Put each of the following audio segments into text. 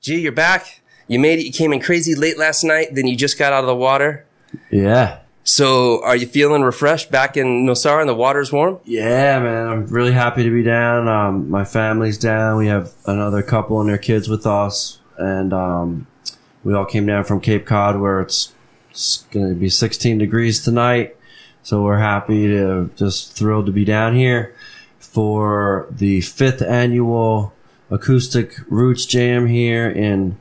G, you're back. You made it. You came in crazy late last night. Then you just got out of the water. Yeah. So are you feeling refreshed back in Nosara and the water's warm? Yeah, man. I'm really happy to be down. My family's down. We have another couple and their kids with us. And we all came down from Cape Cod where it's going to be 16 degrees tonight. So we're happy to, just thrilled to be down here for the 5th annual Acoustic Roots Jam here in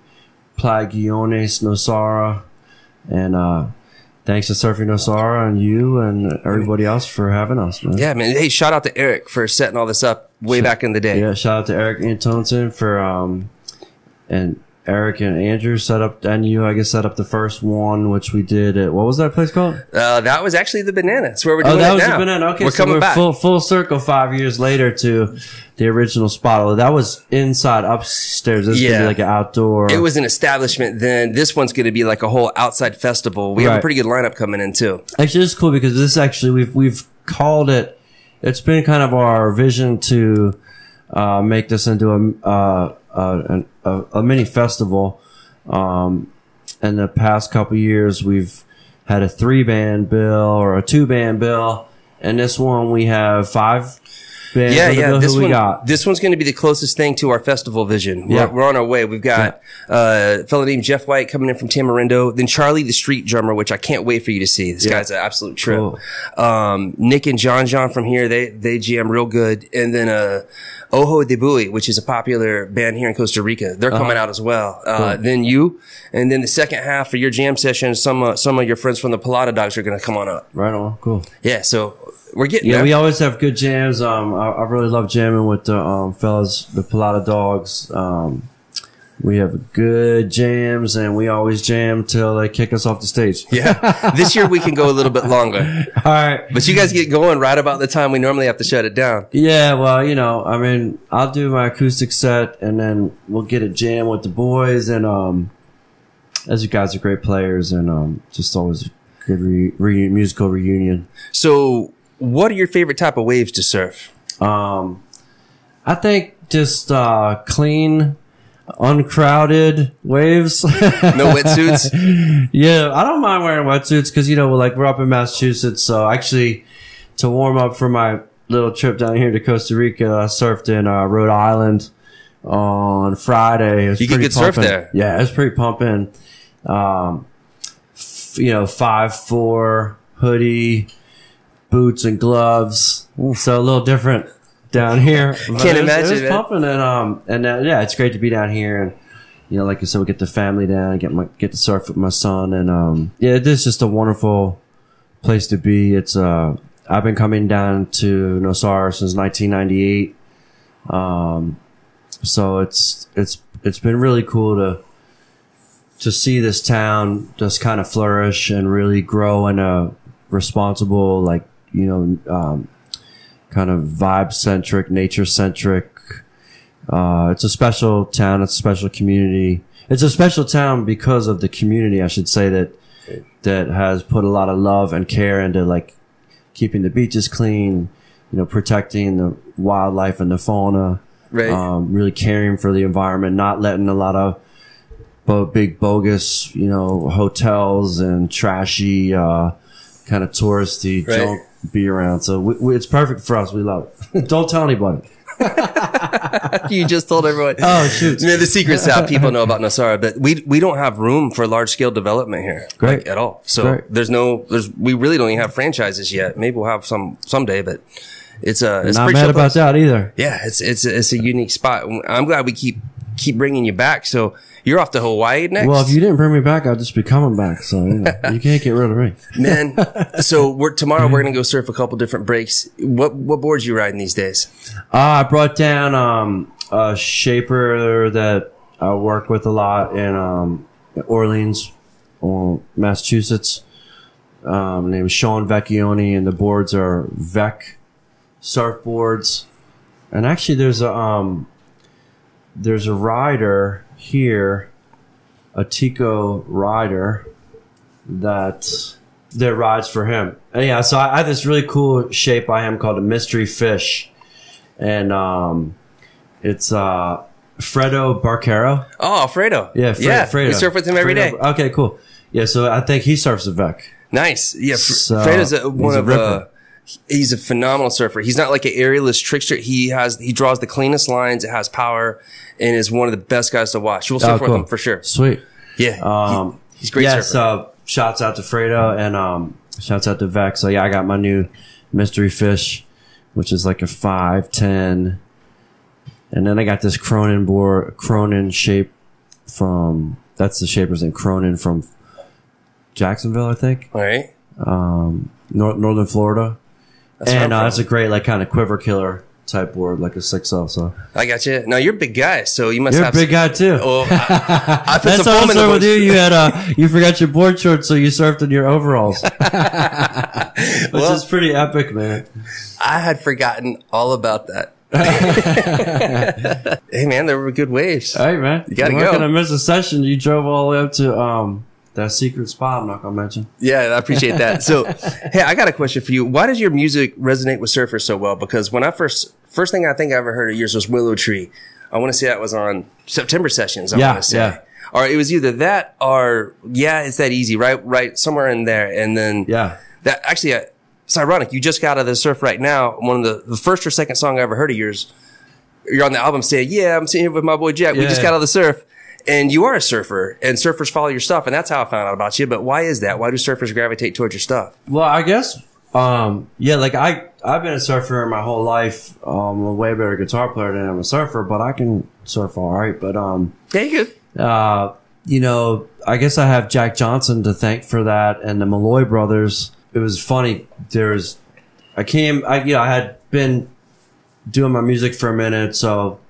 Plagiones, Nosara. And thanks to Surfing Nosara and you and everybody else for having us, man. Yeah, man. Hey, shout out to Eric for setting all this up way back in the day. Yeah, shout out to Eric Antonsen for and Eric and Andrew set up, and you, I guess, set up the first one, which we did at, what was that place called? That was actually the Banana. That's where we're doing it now. Oh, that was the Banana. Okay, we're so coming back. Full circle 5 years later to the original spot. That was inside upstairs. This is gonna be like an outdoor. It was an establishment then. This one's going to be like a whole outside festival. We have a pretty good lineup coming in too. Actually, it's cool because this actually, we've called it, it's been kind of our vision to make this into a mini festival. In the past couple years, we've had a 3-band bill or a 2-band bill, and this one we have 5 bands. This one's going to be the closest thing to our festival vision. We're on our way. We've got a fellow named Jeff White coming in from Tamarindo, then Charlie the street drummer, which I can't wait for you to see. This guy's an absolute trip. Cool. Nick and John from here, they jam real good, and then Ojo de Bui, which is a popular band here in Costa Rica. They're coming out as well. Cool. Then you, and then the second half of your jam session, some of your friends from the Palata Dogs are going to come on up. Right on. Cool. Yeah, so we're getting there. We always have good jams. I really love jamming with the fellas, the Palata Dogs. We have good jams, and we always jam till they kick us off the stage. Yeah. This year we can go a little bit longer. All right. But you guys get going right about the time we normally have to shut it down. Yeah, well, I mean, I'll do my acoustic set, and then we'll get a jam with the boys. And as you guys are great players, and just always a good musical reunion. So what are your favorite type of waves to surf? I think just clean, uncrowded waves. No wetsuits? Yeah, I don't mind wearing wetsuits because, we're up in Massachusetts. So actually, to warm up for my little trip down here to Costa Rica, I surfed in Rhode Island on Friday. You get good surf there? Yeah, it was pretty pumping. 5'4" hoodie, boots and gloves. So a little different down here. Can't imagine it. It was pumping, and it's great to be down here, and like I said, we get the family down, get to surf with my son, and it is just a wonderful place to be. It's I've been coming down to Nosara since 1998, so it's been really cool to see this town just kind of flourish and really grow in a responsible, kind of vibe-centric, nature-centric. It's a special town. It's a special community. It's a special town because of the community, I should say, that has put a lot of love and care into, keeping the beaches clean, protecting the wildlife and the fauna. Right. Really caring for the environment, not letting a lot of big bogus, hotels and trashy, kind of touristy junk be around. So it's perfect for us. We love it. Don't tell anybody. You just told everyone. Oh, shoot. The secret's out. People know about Nosara, but we don't have room for large scale development here. Great. At all. So we really don't even have franchises yet. Maybe we'll have some someday, but it's not mad about that either. Yeah. It's a unique spot. I'm glad we keep bringing you back. So you're off to Hawaii next? Well, if you didn't bring me back, I'd just be coming back. So, you can't get rid of me. Man, so tomorrow we're going to go surf a couple different breaks. What boards you riding these days? I brought down a shaper that I work with a lot in Orleans, Massachusetts. Name is Sean Vecchione, and the boards are Beck surfboards. And actually, there's a rider here, a Tico rider that rides for him. And yeah, so I have this really cool shape by him called a mystery fish, and it's Fredo Barquero. Oh, Fredo. Yeah, Fredo. We surf with him every day. Okay, cool. Yeah, so I think he surfs at Beck. Nice. Yeah, Fredo's he's a phenomenal surfer. He's not like an aerialist trickster. He draws the cleanest lines. It has power, and is one of the best guys to watch. We'll surf with him for sure. Sweet. Yeah. He's a great surfer. So shouts out to Fredo and shouts out to Beck. So yeah, I got my new mystery fish, which is like a 5'10", and then I got this Cronin shape from, that's the shaper's name, Cronin from Jacksonville, I think. All right. Northern Florida. That's a great like kind of quiver killer type board, like a 6.0. So I got you. Now you're a big guy, so you must You're have a big guy too. Oh, I put that's some foam in the also board. with you. You had you forgot your board shorts, so you surfed in your overalls, which is pretty epic, man. I had forgotten all about that. Hey man, there were good waves. All right, man. You gotta go. We're not gonna miss a session. You drove all the way up to that secret spot I'm not gonna mention. Yeah, I appreciate that. So, hey, I got a question for you. Why does your music resonate with surfers so well? Because when I first thing I think I ever heard of yours was Willow Tree. I want to say that was on September Sessions. I want to say. Yeah. Or it was either that or It's That Easy, right somewhere in there. And then that actually, it's ironic. You just got out of the surf right now. One of the first or second song I ever heard of yours. You're on the album saying, "Yeah, I'm sitting here with my boy Jack. We just got out of the surf." And you are a surfer, and surfers follow your stuff, and that's how I found out about you. But why is that? Why do surfers gravitate towards your stuff? Well, I guess, like I've been a surfer my whole life. I'm a way better guitar player than I'm a surfer, but I can surf all right. But yeah, you good. You know, I guess I have Jack Johnson to thank for that, and the Malloy brothers. It was funny. I had been doing my music for a minute, so.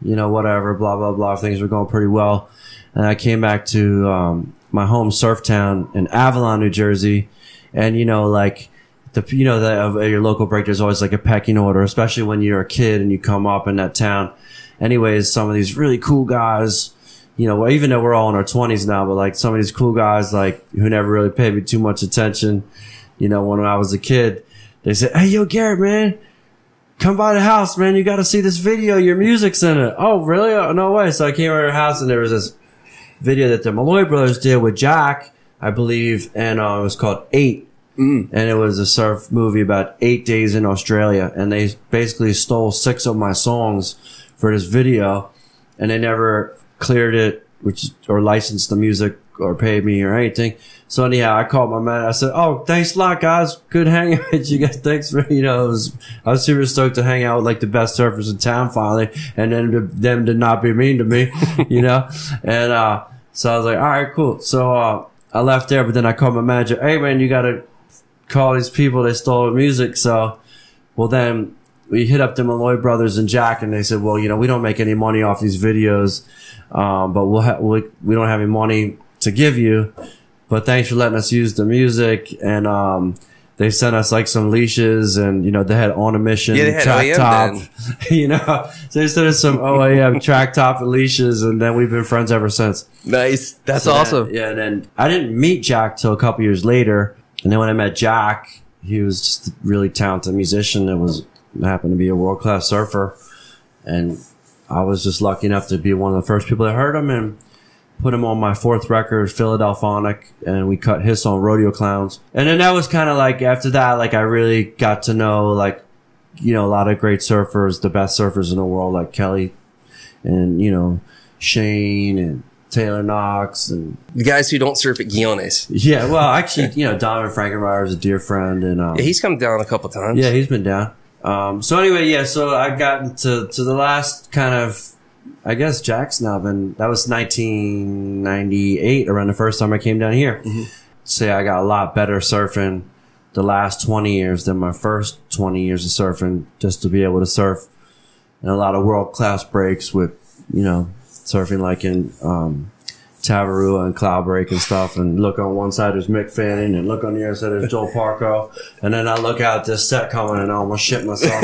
You know, whatever, blah, blah, blah. Things were going pretty well. And I came back to, my home surf town in Avalon, New Jersey. And, you know, like, of your local break, there's always like a pecking order, especially when you're a kid and you come up in that town. Anyways, some of these really cool guys, you know, well, even though we're all in our 20s now, but like some of these cool guys, like, who never really paid me too much attention, you know, when I was a kid, they said, "Hey, yo, Garrett, man. Come by the house, man. You got to see this video. Your music's in it." "Oh, really? Oh, no way." So I came over to her house and there was this video that the Malloy brothers did with Jack, I believe. And it was called 8. And it was a surf movie about 8 days in Australia. And they basically stole 6 of my songs for this video. And they never cleared it, or licensed the music or paid me or anything. So anyhow, I called my man. I said, "Oh, thanks a lot, guys. Good hanging with you guys. Thanks for, you know, I was super stoked to hang out with like the best surfers in town finally. And then them to not be mean to me, you know?" And, so I was like, all right, cool. So, I left there, but then I called my manager. "Hey man, you gotta call these people. They stole the music." So, well then we hit up the Malloy brothers and Jack, and they said, "Well, you know, we don't make any money off these videos. But we don't have any money to give you. But thanks for letting us use the music." And they sent us like some leashes, and you know they had On a Mission track top, you know. So they sent us some OAM track top and leashes, and then we've been friends ever since. Nice, that's awesome. And then I didn't meet Jack till a couple years later, and then when I met Jack, he was just a really talented musician that happened to be a world class surfer, and I was just lucky enough to be one of the first people that heard him and put him on my 4th record, Philadelphonic, and we cut his song, Rodeo Clowns. And then that was kind of like, after that, like I really got to know, like, you know, a lot of great surfers, the best surfers in the world, like Kelly and, you know, Shane and Taylor Knox and the guys who don't surf at Guiones. Yeah, well, actually, you know, Donovan Frankenmeyer is a dear friend, and yeah, he's come down a couple times. Yeah, he's been down. So anyway, yeah, so I got into the last kind of, I guess Jack's now been, that was 1998, around the first time I came down here. Say I got a lot better surfing the last 20 years than my first 20 years of surfing, just to be able to surf in a lot of world-class breaks with, you know, surfing like in Tavarua and Cloudbreak and stuff, and look on one side there's Mick Fanning, and look on the other side there's Joel Parko, and then I look out this set coming and I almost shit myself.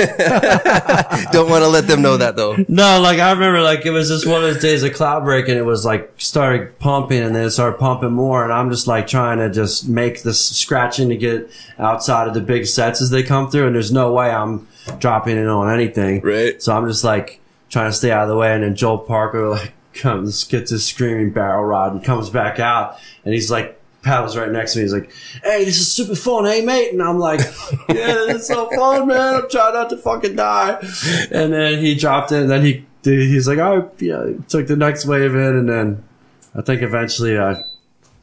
Don't want to let them know that though. No, like I remember, like it was just one of those days of Cloudbreak, and it was like started pumping, and then it started pumping more, and I'm just like trying to just make this scratching to get outside of the big sets as they come through, and there's no way I'm dropping it on anything. Right. So I'm just like trying to stay out of the way. And then Joel Parker like gets his screaming barrel rod and comes back out, and he's like, paddles right next to me. He's like, "Hey, this is super fun, hey mate?" And I'm like, "Yeah, it's so fun, man. I'm trying not to fucking die." And then he dropped it, and then he's like, "Oh, yeah." Took the next wave in, and then I think eventually I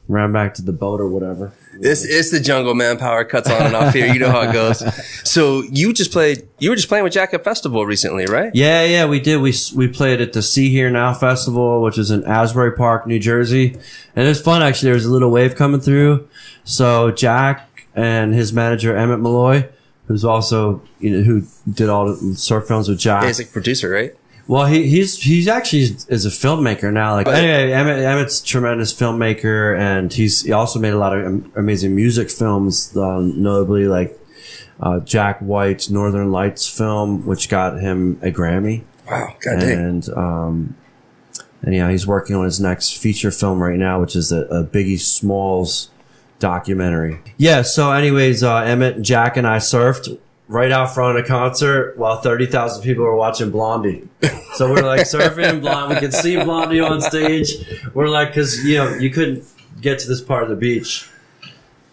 ran back to the boat or whatever. It's the jungle, man. Power cuts on and off here. You know how it goes. So you were just playing with Jack at Festival recently, right? Yeah, we did. We played at the See Here Now Festival, which is in Asbury Park, New Jersey. And it was fun, actually. There was a little wave coming through. So Jack and his manager, Emmett Malloy, who's also, who did all the surf films with Jack. He's a producer, right? Well, he's actually is a filmmaker now. Like, anyway, Emmett's a tremendous filmmaker, and he also made a lot of amazing music films, notably like Jack White's Northern Lights film, which got him a Grammy. Wow, goddamn. And yeah, he's working on his next feature film right now, which is a Biggie Smalls documentary. Yeah. So, anyways, Emmett, Jack, and I surfed right out front of a concert while 30,000 people were watching Blondie. So we're like surfing Blondie. We could see Blondie on stage. We're like, cause you couldn't get to this part of the beach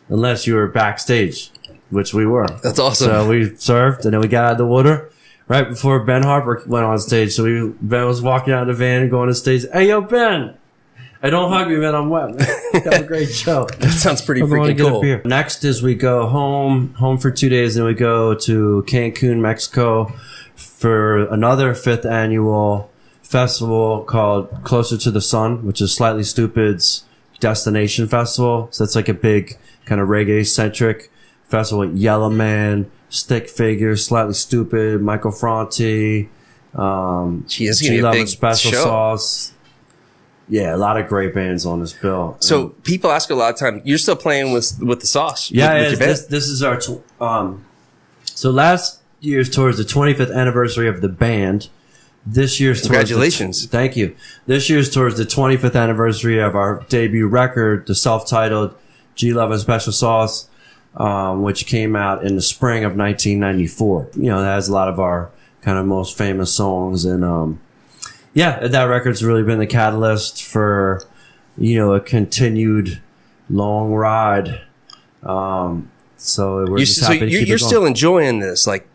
unless you were backstage, which we were. That's awesome. So we surfed, and then we got out of the water right before Ben Harper went on stage. So Ben was walking out of the van and going on stage. "Hey, yo, Ben. Hey, don't hug me, man. I'm wet, man." Have a great show. That sounds pretty freaking cool. Next is we go home for 2 days, and we go to Cancun, Mexico for another 5th annual festival called Closer to the Sun, which is Slightly Stupid's destination festival. So it's like a big kind of reggae-centric festival with Yellow Man, Stick Figure, Slightly Stupid, Michael Franti, G-Love Special Sauce. Yeah, a lot of great bands on this bill. So people ask a lot of times, you're still playing with the sauce? Yeah, this is our so last year's tour is the 25th anniversary of the band. This year's congratulations. Thank you. This year's tour is the 25th anniversary of our debut record, the self-titled G-Love and Special Sauce, which came out in the spring of 1994. It has a lot of our kind of most famous songs, and yeah, that record's really been the catalyst for, a continued long ride. So we're just happy to keep it going. You're still enjoying this. Like,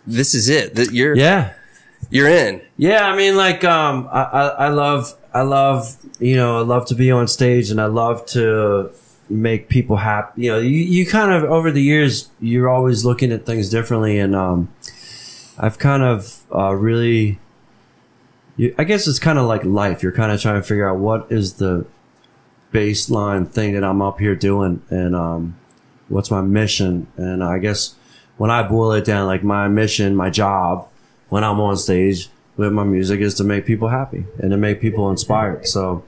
this is it. You're in. Yeah. I mean, like, I love, I love to be on stage, and I love to make people happy. You kind of, over the years, you're always looking at things differently. And, I've kind of, really, I guess it's kind of like life. You're kind of trying to figure out what is the baseline thing that I'm up here doing, and what's my mission. And I guess when I boil it down, like my mission, my job when I'm on stage with my music is to make people happy and to make people inspired. So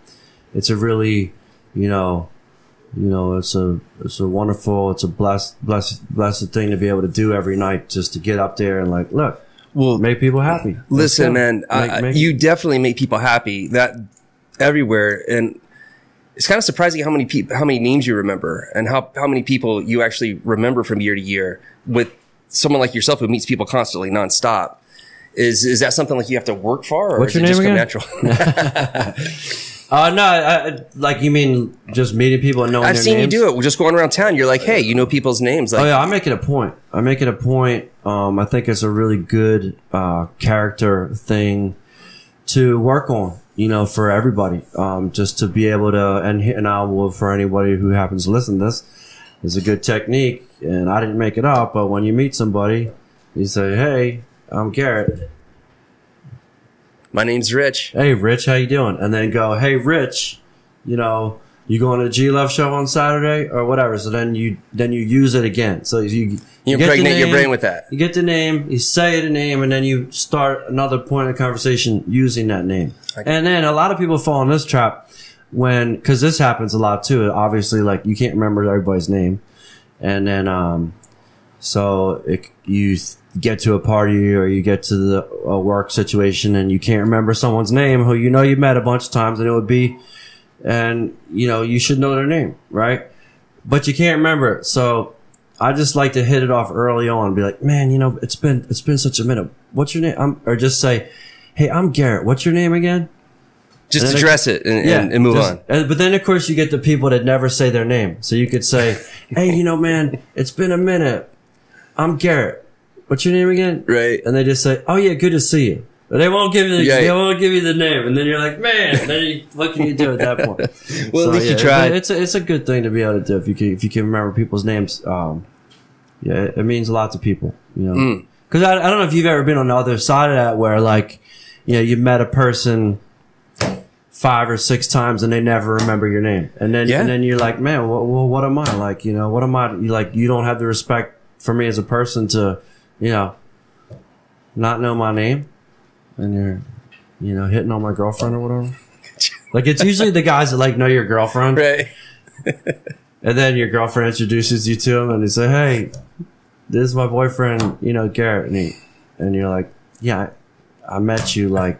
it's a really, it's a wonderful, it's a blessed thing to be able to do every night, just to get up there and like, look. Well, make people happy. Listen, man, you definitely make people happy. That everywhere, and it's kind of surprising how many names you remember, and how many people you actually remember from year to year. With someone like yourself who meets people constantly, nonstop, is that something like you have to work for, or what's your does it name just come natural? No, like you mean just meeting people and knowing their names? I've seen you do it. We're just going around town. You're like, hey, you know people's names. Like, oh yeah, I make it a point. I think it's a really good character thing to work on, for everybody. Just to be able to, and I will, for anybody who happens to listen to this, it's a good technique. And I didn't make it up, but when you meet somebody, you say, "Hey, I'm Garrett. My name's Rich. Hey, Rich, how you doing?" And then go, "Hey, Rich, you going to the G-Love show on Saturday or whatever." So then you use it again. So you impregnate your brain with that. You get the name, you say the name, and then you start another point of conversation using that name. And then a lot of people fall in this trap because this happens a lot too. Obviously, like you can't remember everybody's name. And then, you get to a party or you get to a work situation and you can't remember someone's name who you met a bunch of times, and it would be, and you should know their name, right? But you can't remember it. So I just like to hit it off early on and be like, "Man, it's been such a minute. What's your name?" Or just say, hey, I'm Garrett. What's your name again? Just address it and move on. But then, of course, you get the people that never say their name. So you could say, hey, you know, man, it's been a minute. I'm Garrett. What's your name again? Right. And they just say, oh, yeah, good to see you. But they won't give you they won't give you the name. And then you're like, man, what can you do at that point? Well, so, at least you tried. It's a good thing to be able to do if you can remember people's names. It means a lot to people, you know. Because I don't know if you've ever been on the other side of that where, like, you know, you met a person 5 or 6 times and they never remember your name. And then you're like, man, what am I? Like, you know, what am I? You don't have the respect for me as a person to, you know, not know my name. And you're, you know, hitting on my girlfriend or whatever. Like, it's usually the guys that, like, know your girlfriend. Right. And then your girlfriend introduces you to him and they say, hey, this is my boyfriend, you know, Garrett. And you're like, yeah, I met you, like,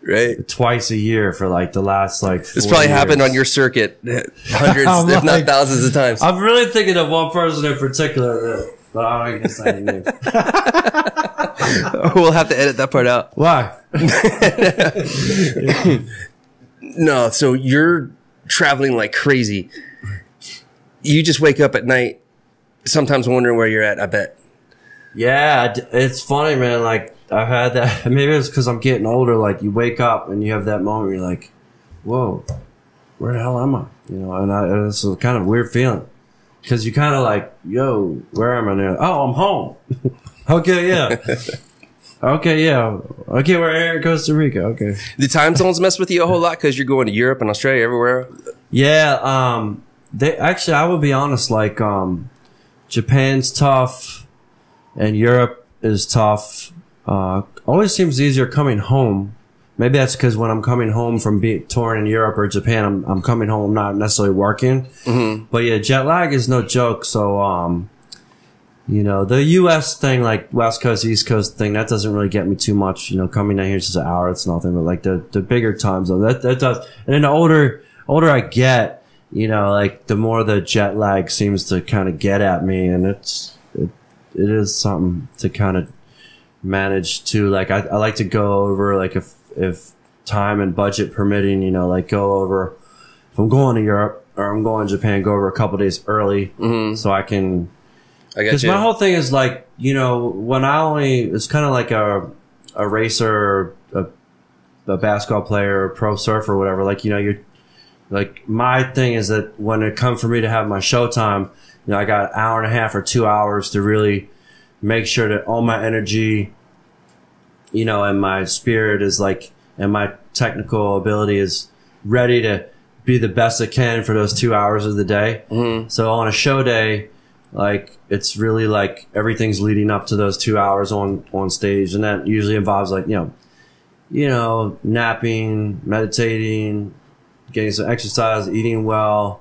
right, twice a year for like the last like 4 This probably years. Happened on your circuit hundreds, if not thousands of times. I'm really thinking of one person in particular, but I don't even say the name. We'll have to edit that part out. Why? No, so you're traveling like crazy. You just wake up at night, sometimes wondering where you're at, I bet. Yeah, it's funny, man. Like, I've had that. Maybe it's because I'm getting older. Like, you wake up and you have that moment where you're like, whoa, where the hell am I? You know, and it's a kind of weird feeling. Because you kind of like, yo, where am I now? Oh, I'm home. Okay, yeah. Okay, yeah. Okay, we're here in Costa Rica. Okay. The time zones mess with you a whole lot because you're going to Europe and Australia, everywhere? Yeah, actually, I would be honest, like, Japan's tough and Europe is tough. Always seems easier coming home. Maybe that's because when I'm coming home from touring in Europe or Japan, I'm coming home, not necessarily working. But yeah, jet lag is no joke. So, you know, the U.S. thing, like West Coast, East Coast thing, that doesn't really get me too much. You know, coming down here is just an hour, it's nothing. But like the bigger time zone, that does. And then the older I get, you know, like the more the jet lag seems to kind of get at me, and it is something to kind of manage to. Like, I like to go over, like, if time and budget permitting, you know, like go over, if I'm going to Europe or I'm going to Japan, go over a couple days early so I can, because my whole thing is like, you know, it's kind of like a racer, a basketball player, a pro surfer, or whatever. Like, you know, like, my thing is that when it comes for me to have my show time, you know, I got an hour and a half or 2 hours to really make sure that all my energy, you know, and my spirit is like, and my technical ability is ready to be the best it can for those 2 hours of the day. So on a show day, like, it's really like everything's leading up to those 2 hours on stage. And that usually involves like, you know, napping, meditating, getting some exercise, eating well,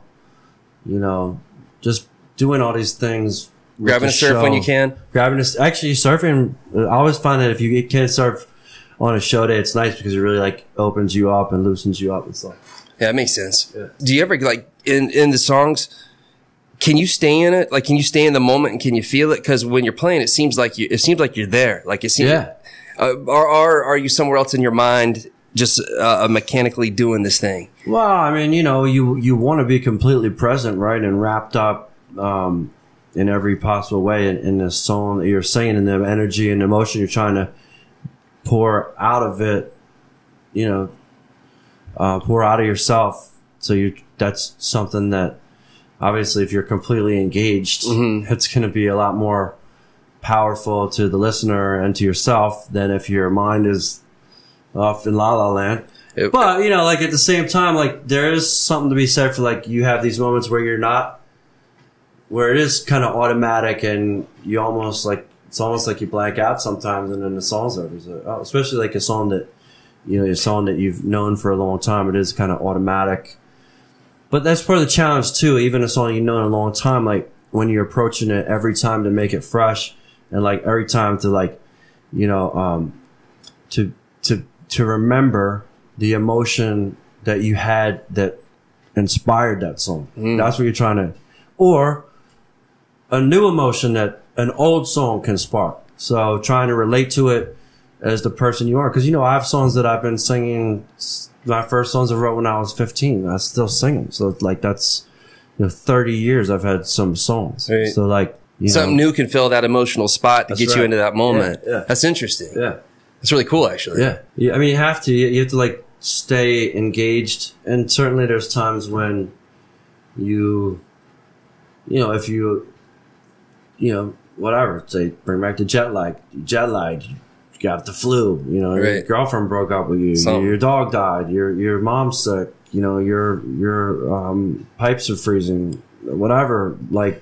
you know, just doing all these things. Grabbing a surf when you can. Actually, surfing, I always find that if you can surf on a show day, it's nice because it really like opens you up and loosens you up and stuff. Yeah, that makes sense. Yeah. Do you ever, like, in the songs, can you stay in it? Like, can you stay in the moment and can you feel it? Because when you're playing, it seems like you're there. Like, it seems. Yeah. Are you somewhere else in your mind, just mechanically doing this thing? Well, I mean, you know, you want to be completely present, right, and wrapped up in every possible way in the song that you're singing, and the energy and emotion you're trying to pour out of it. You know, pour out of yourself. So that's something that obviously, if you're completely engaged, it's going to be a lot more powerful to the listener and to yourself than if your mind is off in La La Land. But, you know, like, at the same time, like, there is something to be said for, like, you have these moments where you're not, where it is kind of automatic and you almost, like, it's almost like you blank out sometimes and then the song's over. So, especially, like, a song that, you know, a song that you've known for a long time, it is kind of automatic. But that's part of the challenge, too. Even a song you've known a long time, like, when you're approaching it every time to make it fresh and, like, every time to, like, you know, to remember the emotion that you had that inspired that song. That's what you're trying to, or a new emotion that an old song can spark. So trying to relate to it as the person you are. Because, you know, I have songs that I've been singing. My first songs I wrote when I was 15. I still sing them. So, like, that's, you know, 30 years I've had some songs. Right. So, like, you something know, new can fill that emotional spot to get you into that moment. Yeah, yeah. That's interesting. Yeah. That's really cool, actually. Yeah. I mean, you have to. You have to, like, stay engaged. And certainly there's times when you know, if you know, whatever, say, bring back the jet lag, you got the flu, you know, your girlfriend broke up with you, your dog died, your mom's sick, you know, your pipes are freezing, whatever, like,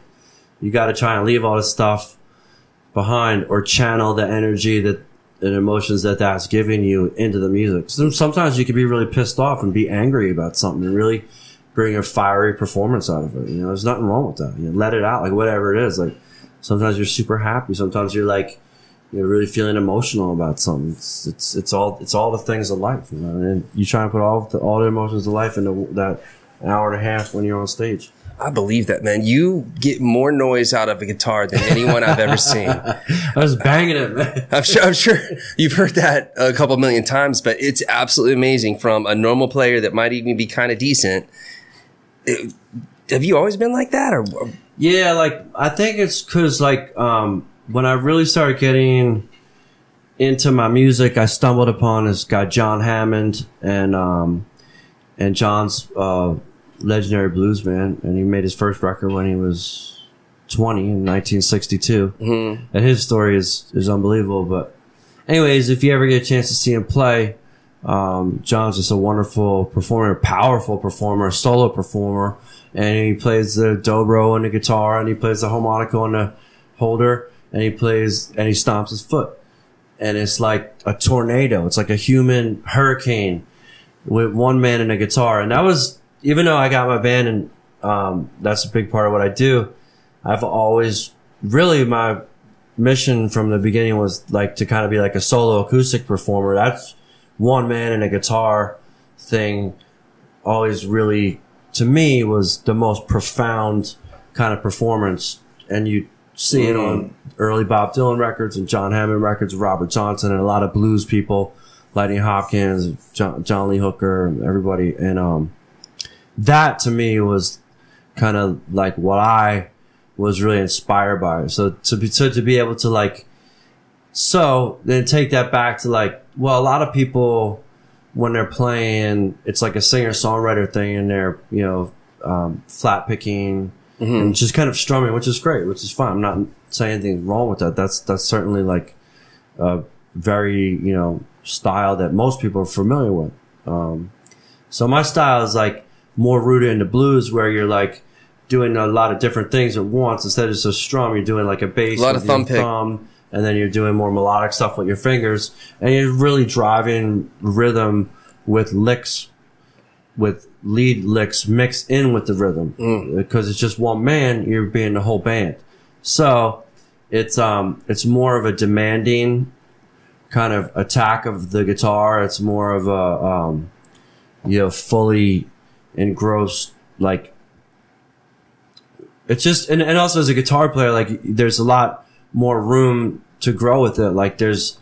you got to try and leave all this stuff behind or channel the energy and emotions that's giving you into the music. Sometimes you can be really pissed off and be angry about something and really bring a fiery performance out of it. You know, there's nothing wrong with that. You know, let it out, like whatever it is. Like sometimes you're super happy. Sometimes you're like, you're really feeling emotional about something. It's all the things of life, you know. And you try and put all the emotions of life into that hour and a half when you're on stage. I believe that, man. You get more noise out of a guitar than anyone I've ever seen. I was banging it, man. I'm sure you've heard that a couple million times, but it's absolutely amazing from a normal player that might even be kind of decent. Have you always been like that? Or yeah, like, I think it's because, like, when I really started getting into my music, I stumbled upon this guy, John Hammond, and John's, legendary blues man, and he made his first record when he was 20 in 1962. Mm-hmm. And his story is unbelievable. But anyways, if you ever get a chance to see him play, John's just a wonderful performer, powerful performer, solo performer, and he plays the dobro on the guitar, and he plays the harmonica on the holder, and he stomps his foot, and it's like a tornado. It's like a human hurricane with one man and a guitar. And that was, even though I got my band and that's a big part of what I do, I've always, really, my mission from the beginning was like to kind of be like a solo acoustic performer. That's one man and a guitar thing always really, to me, was the most profound kind of performance. And you see it on early Bob Dylan records and John Hammond records, Robert Johnson, and a lot of blues people, Lightning Hopkins, John Lee Hooker, everybody. And that to me was kind of like what I was really inspired by. So to be able to, like, so then take that back to, like, well, a lot of people when they're playing, it's like a singer-songwriter thing, and they're, you know, flat picking and just kind of strumming, which is great, which is fine. I'm not saying anything wrong with that. That's certainly like a very, you know, style that most people are familiar with. So my style is like more rooted in the blues, where you're like doing a lot of different things at once. Instead of just a strum, you're doing like a bass, a lot of thumb pick, and then you're doing more melodic stuff with your fingers, and you're really driving rhythm with licks, with lead licks mixed in with the rhythm. Because it's just one man, you're being the whole band. So it's more of a demanding kind of attack of the guitar. It's more of a you know, fully engrossed, like, it's just, and also as a guitar player, like, there's a lot more room to grow with it. Like, there's,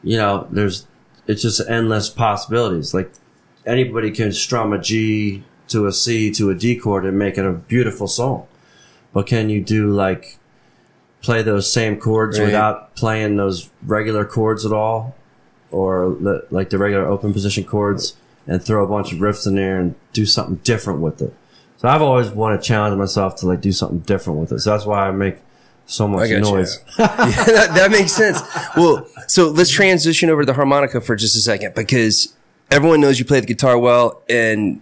you know, it's just endless possibilities. Like, anybody can strum a G to a C to a D chord and make it a beautiful song. But can you do, like, play those same chords without playing those regular chords at all? Or like the regular open position chords, and throw a bunch of riffs in there and do something different with it. So I've always wanted to challenge myself to, like, do something different with it. So that's why I make so much noise. Yeah, that makes sense. Well, so let's transition over to the harmonica for just a second, because everyone knows you play the guitar well, and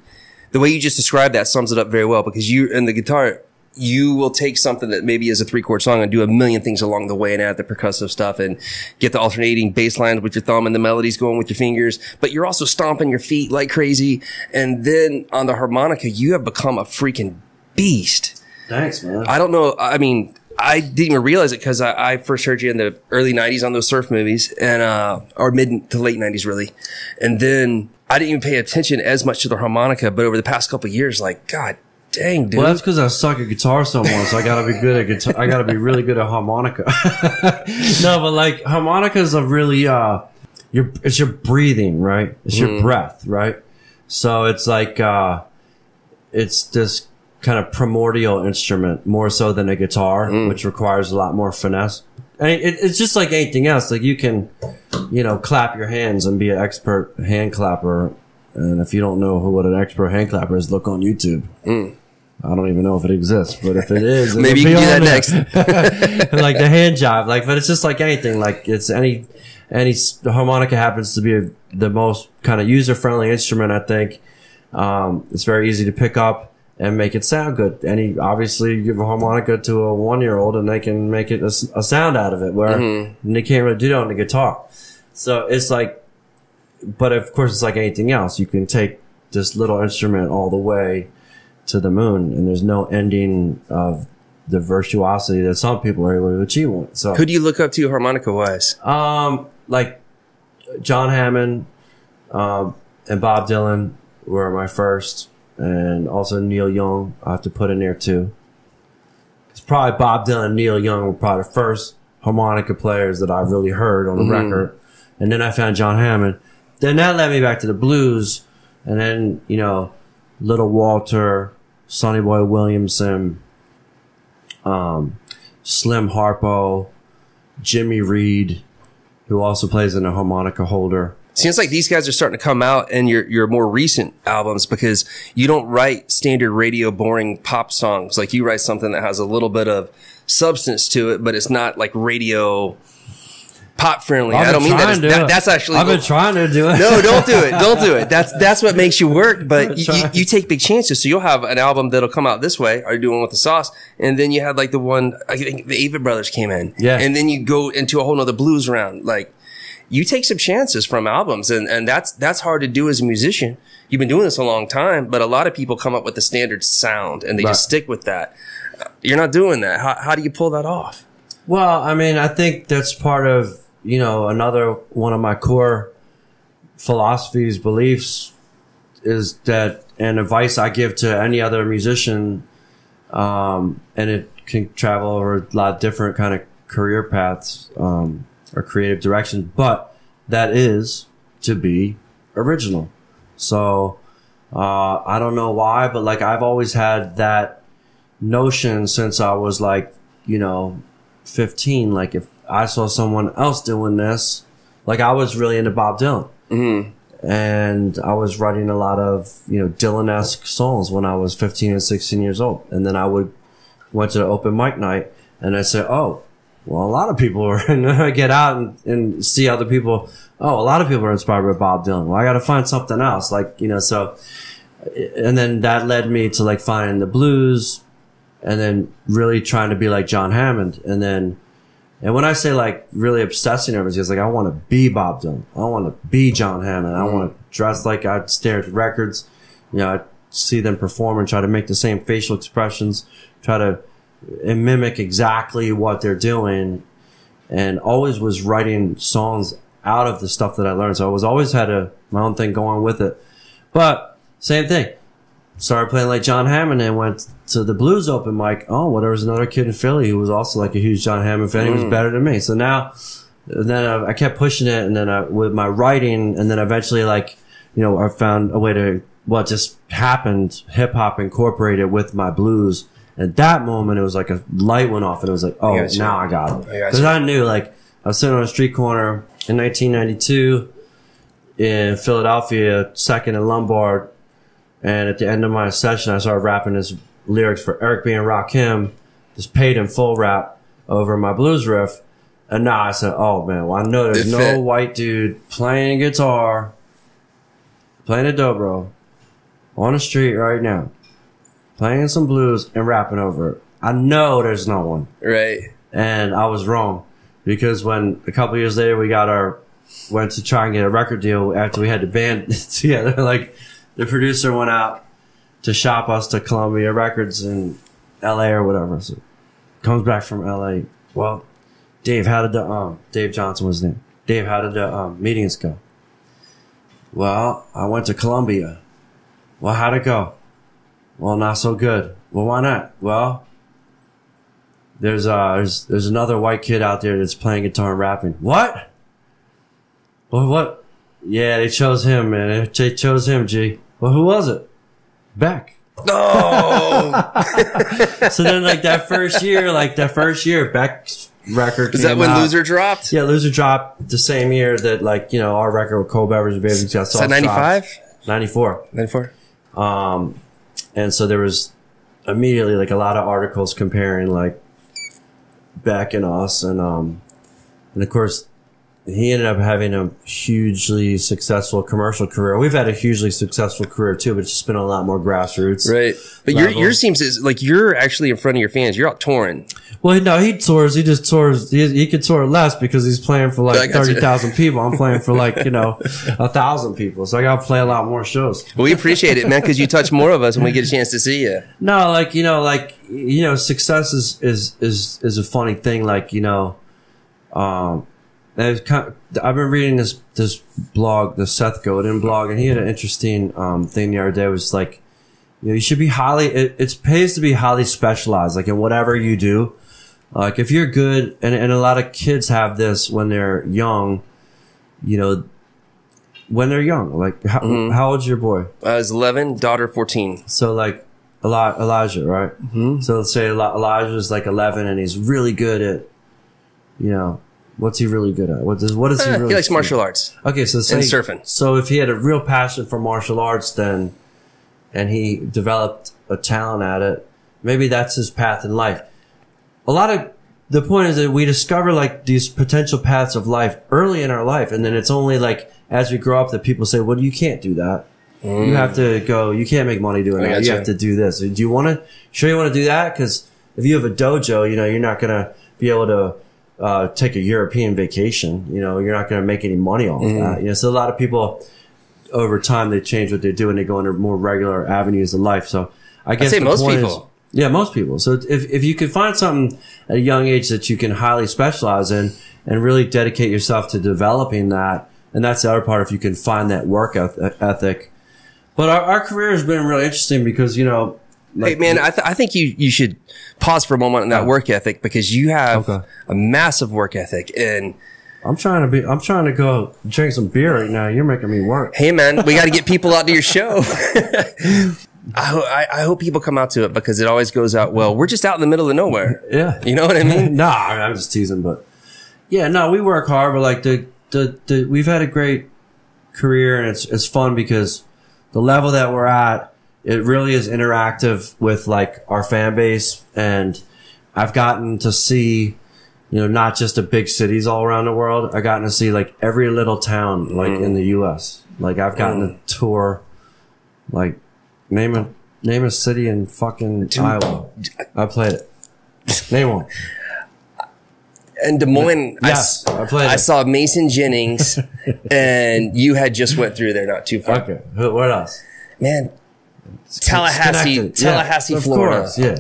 the way you just described that sums it up very well, because you, and the guitar, you will take something that maybe is a 3-chord song and do a million things along the way and add the percussive stuff and get the alternating bass lines with your thumb and the melodies going with your fingers. But you're also stomping your feet like crazy. And then on the harmonica, you have become a freaking beast. Thanks, man. I don't know. I mean, I didn't even realize it because I first heard you in the early 90s on those surf movies, and or mid to late 90s, really. And then I didn't even pay attention as much to the harmonica, but over the past couple of years, like, God dang, dude. Well, that's because I suck at guitar so much. So I gotta be good at guitar. I gotta be really good at harmonica. No, but like, harmonica is a really, it's your breathing, right? It's your breath, right? So it's like, it's this kind of primordial instrument more so than a guitar, which requires a lot more finesse. I mean, it's just like anything else. Like you can, clap your hands and be an expert hand clapper. And if you don't know what an expert hand clapper is, look on YouTube. I don't even know if it exists, but if it is, maybe you can do that next. Like the hand job, but it's just like anything. Like it's the harmonica happens to be the most kind of user-friendly instrument, I think. It's very easy to pick up and make it sound good. Obviously you give a harmonica to a 1-year-old and they can make it a sound out of it, where they can't really do that on the guitar. So it's like, but of course it's like anything else. You can take this little instrument all the way to the moon, and there's no ending of the virtuosity that some people are able to achieve on it. So who do you look up to harmonica wise? Like John Hammond, and Bob Dylan were my first, and also Neil Young I have to put in there too. It's probably Bob Dylan and Neil Young were probably the first harmonica players that I really heard on the record. And then I found John Hammond. Then that led me back to the blues, and then, Little Walter, Sonny Boy Williamson, Slim Harpo, Jimmy Reed, who also plays in a harmonica holder. Seems like these guys are starting to come out in your more recent albums, because you don't write standard radio boring pop songs. Like you write something that has a little bit of substance to it, but it's not like radio pop friendly. I don't mean that. That's actually. I've been trying to do it. No, don't do it. Don't do it. That's what makes you work. But you take big chances. So you'll have an album that'll come out this way. Are you doing with the sauce? And then you had like the one, I think the Avett Brothers came in. Yeah. And then you go into a whole nother blues round. Like you take some chances from albums, and that's hard to do as a musician. You've been doing this a long time, but a lot of people come up with the standard sound and they just stick with that. You're not doing that. How do you pull that off? Well, I mean, I think that's part of, another one of my core philosophies, beliefs is that, and advice I give to any other musician, and it can travel over a lot of different kind of career paths, or creative directions, but that is to be original. So, I don't know why, but like I've always had that notion since I was like, 15, like if I saw someone else doing this, like I was really into Bob Dylan. And I was writing a lot of, Dylan-esque songs when I was 15 and 16 years old. And then I went to the open mic night and I said, oh, well, a lot of people are, and I get out and see other people. Oh, a lot of people are inspired by Bob Dylan. Well, I got to find something else. Like, so, and then that led me to like finding the blues and then really trying to be like John Hammond. And when I say like really obsessing over it, it's like I want to be Bob Dylan. I want to be John Hammond. I want to dress like I stare at records. I see them perform and try to make the same facial expressions, try to mimic exactly what they're doing, and always was writing songs out of the stuff that I learned. So I was always had my own thing going with it. But same thing. Started playing like John Hammond and went to the blues open mic. Oh, well, there was another kid in Philly who was also like a huge John Hammond fan. He was better than me. So now, then I kept pushing it, and then with my writing, and then eventually like, I found a way to, what just happened, hip hop incorporated with my blues. At that moment, it was like a light went off and it was like, oh, now I got it. Because I knew, like, I was sitting on a street corner in 1992 in Philadelphia, 2nd and Lombard. And at the end of my session, I started rapping his lyrics for Eric B. and Rakim, this paid in full rap over my blues riff. And now I said, oh, man, well, I know there's no white dude playing guitar, playing a dobro on the street right now, playing some blues and rapping over it. I know there's no one. Right. And I was wrong, because when a couple years later went to try and get a record deal after we had the band together, like the producer went out to shop us to Columbia Records in LA or whatever. So comes back from LA. Well, Dave, how did Dave Johnson was his name. Dave, how did the meetings go? Well, I went to Columbia. Well, how'd it go? Well, not so good. Well, why not? Well, there's another white kid out there that's playing guitar and rapping. What? Well, what? Yeah, they chose him, man. They chose him, G. Well, who was it? Beck. Oh. So then, like, that first year, Beck's record came Is that when out. Loser dropped? Yeah, Loser dropped the same year that, like, you know, our record with Cold Beverage Baby got Is that 95? 94. 94? And so there was immediately, like, a lot of articles comparing, like, Beck and us. And of course, he ended up having a hugely successful commercial career. We've had a hugely successful career too, but it's just been a lot more grassroots. Right. But yours seems like you're actually in front of your fans. You're out touring. Well, no, he tours. He just tours. He could tour less because he's playing for like 30,000 people. I'm playing for like, you know, 1,000 people. So I got to play a lot more shows. Well, we appreciate it, man, because you touch more of us when we get a chance to see you. No, success is a funny thing. Like, you know, I've been reading this blog, the Seth Godin blog, and he had an interesting thing the other day. It was like, you know, you should be it pays to be highly specialized, like in whatever you do. Like if you're good, and a lot of kids have this when they're young, you know, when they're young. Like how old's your boy? I was 11, daughter 14. So like Elijah, right? Mm-hmm. So let's say Elijah's like 11 and he's really good at, you know, what's he really good at? What is he really? He likes martial arts. Okay, so say, and surfing. So if he had a real passion for martial arts, then, and he developed a talent at it, maybe that's his path in life. The point is that we discover like these potential paths of life early in our life, and then it's only like as we grow up that people say, well, you can't do that. You have to go, you can't make money doing that. You have to do this. Do you want to do that? Because if you have a dojo, you know, you're not going to be able to take a European vacation. You know, you're not going to make any money off that. You know, so a lot of people over time, they change what they do and they go into more regular avenues in life. So I'd say most people. Yeah, most people. So if you could find something at a young age that you can highly specialize in and really dedicate yourself to developing that, and that's the other part, if you can find that work ethic. But our career has been really interesting because, you know, like, hey man, I think you should pause for a moment on that work ethic, because you have a massive work ethic, and I'm trying to go drink some beer right now. You're making me work. Hey man, we got to get people out to your show. I hope people come out to it, because it always goes out well. We're just out in the middle of nowhere. Yeah. You know what I mean? No, I'm just teasing, but yeah, no, we work hard, but like we've had a great career, and it's fun because the level that we're at, it really is interactive with like our fan base. And I've gotten to see, you know, not just the big cities all around the world. I've gotten to see like every little town, like in the US. Like I've gotten to tour, like name a city in fucking Iowa. I played it. Name one. In Des Moines, yes, I saw Mason Jennings, and you had just went through there not too far. Okay. What else? Man, Tallahassee, yeah, Florida. Of course, yeah.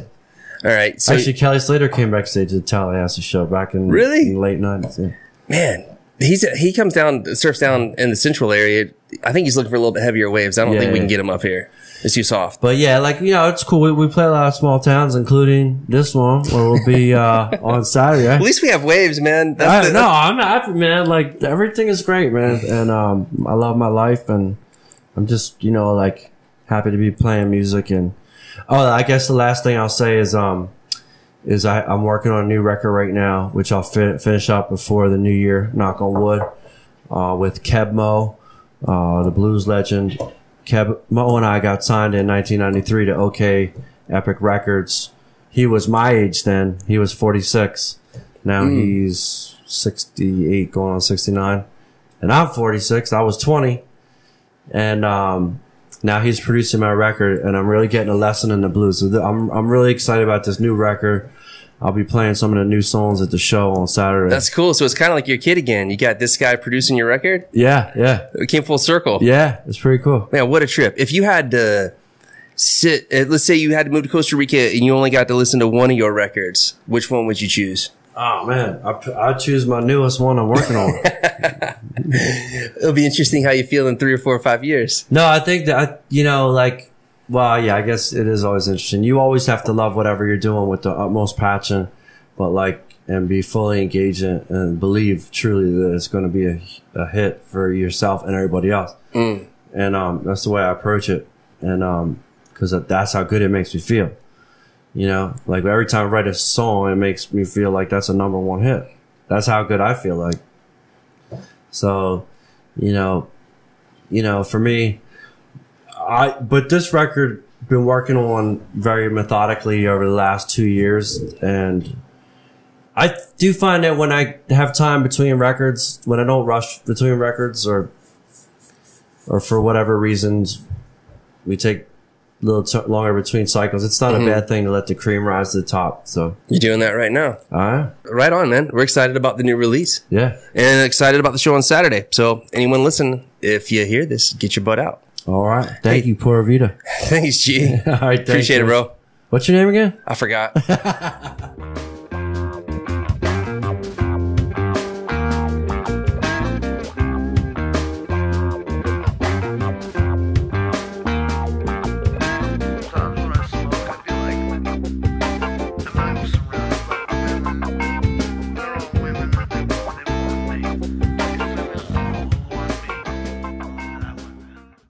All right. So actually, Kelly Slater came backstage at the Tallahassee show back in the late 90s. Yeah. Man, he comes down, surfs down in the central area. I think he's looking for a little bit heavier waves. I don't think we can get him up here. It's too soft. But yeah, like, you know, it's cool. We play a lot of small towns, including this one, where we'll be on Saturday. At least we have waves, man. I'm happy, man. Like, everything is great, man. And I love my life, and I'm just, you know, like, happy to be playing music. And I guess the last thing I'll say is I'm working on a new record right now, which I'll finish up before the new year, knock on wood, with Kebmo, the blues legend. Mo and I got signed in 1993 to OK Epic Records. He was my age then. He was 46. Now he's 68, going on 69. And I'm 46. I was 20. And now he's producing my record, and I'm really getting a lesson in the blues. So I'm really excited about this new record. I'll be playing some of the new songs at the show on Saturday. That's cool. So it's kind of like your kid again. You got this guy producing your record? Yeah. It came full circle. Yeah, it's pretty cool. Man, what a trip. If you had to let's say you had to move to Costa Rica and you only got to listen to one of your records, which one would you choose? Oh, man, I'd choose my newest one I'm working on. It'll be interesting how you feel in 3 or 4 or 5 years. No, I think that, you know, like, well, yeah, I guess it is always interesting. You always have to love whatever you're doing with the utmost passion. But, like, and be fully engaged and believe truly that it's going to be a hit for yourself and everybody else. And that's the way I approach it. And because that's how good it makes me feel. You know, like every time I write a song, it makes me feel like that's a #1 hit. That's how good I feel like. So, you know, for me, but this record been working on very methodically over the last 2 years, and I do find that when I have time between records, when I don't rush between records, or for whatever reasons we take a little longer between cycles, it's not a bad thing to let the cream rise to the top. So you're doing that right now. Right on, man. We're excited about the new release. Yeah. And excited about the show on Saturday. So anyone listening, if you hear this, get your butt out. All right. Thank you, Pura Vida. Thanks, G. All right. Appreciate it, bro. What's your name again? I forgot.